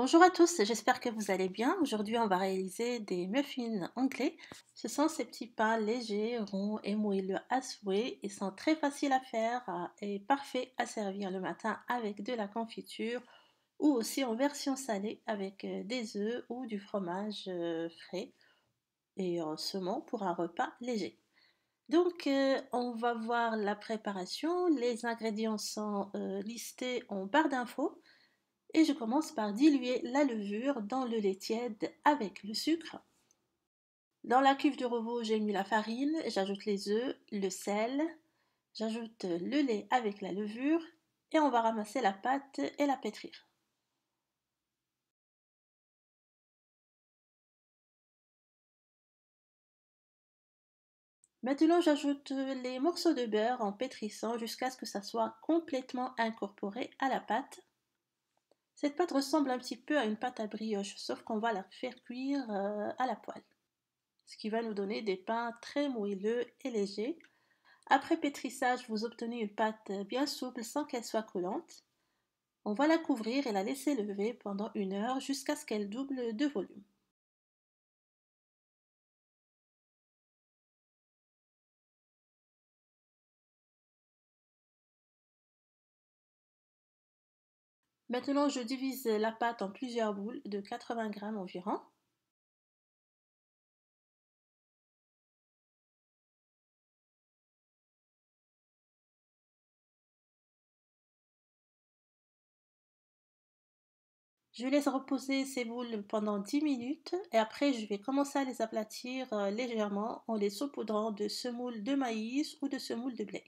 Bonjour à tous, j'espère que vous allez bien. Aujourd'hui, on va réaliser des muffins anglais. Ce sont ces petits pains légers, ronds et moelleux à souhait. Ils sont très faciles à faire et parfaits à servir le matin avec de la confiture ou aussi en version salée avec des œufs ou du fromage frais et saumon pour un repas léger. Donc, on va voir la préparation. Les ingrédients sont listés en barre d'infos. Et je commence par diluer la levure dans le lait tiède avec le sucre. Dans la cuve de robot, j'ai mis la farine, j'ajoute les œufs, le sel, j'ajoute le lait avec la levure et on va ramasser la pâte et la pétrir. Maintenant, j'ajoute les morceaux de beurre en pétrissant jusqu'à ce que ça soit complètement incorporé à la pâte. Cette pâte ressemble un petit peu à une pâte à brioche, sauf qu'on va la faire cuire à la poêle, ce qui va nous donner des pains très moelleux et légers. Après pétrissage, vous obtenez une pâte bien souple sans qu'elle soit collante. On va la couvrir et la laisser lever pendant 1 heure jusqu'à ce qu'elle double de volume. Maintenant, je divise la pâte en plusieurs boules de 80 grammes environ. Je laisse reposer ces boules pendant 10 minutes et après je vais commencer à les aplatir légèrement en les saupoudrant de semoule de maïs ou de semoule de blé.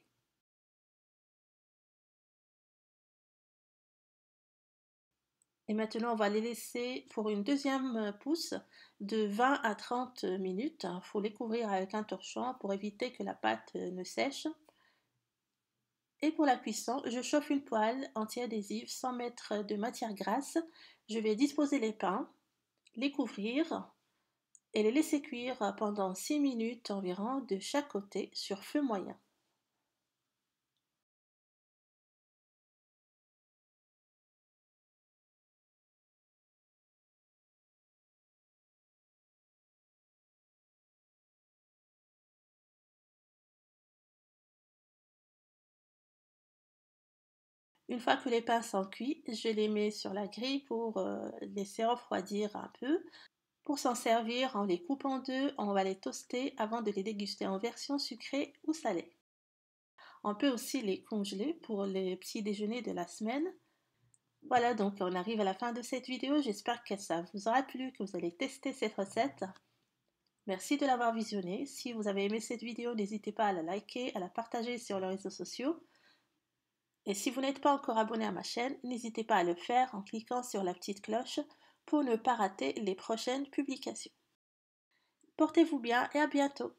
Et maintenant, on va les laisser pour une deuxième pousse de 20 à 30 minutes. Il faut les couvrir avec un torchon pour éviter que la pâte ne sèche. Et pour la cuisson, je chauffe une poêle anti-adhésive sans mettre de matière grasse. Je vais disposer les pains, les couvrir et les laisser cuire pendant 6 minutes environ de chaque côté sur feu moyen. Une fois que les pains sont cuits, je les mets sur la grille pour laisser refroidir un peu. Pour s'en servir, en les coupe en deux, on va les toaster avant de les déguster en version sucrée ou salée. On peut aussi les congeler pour les petits déjeuners de la semaine. Voilà, donc on arrive à la fin de cette vidéo. J'espère que ça vous aura plu, que vous allez tester cette recette. Merci de l'avoir visionnée. Si vous avez aimé cette vidéo, n'hésitez pas à la liker, à la partager sur les réseaux sociaux. Et si vous n'êtes pas encore abonné à ma chaîne, n'hésitez pas à le faire en cliquant sur la petite cloche pour ne pas rater les prochaines publications. Portez-vous bien et à bientôt.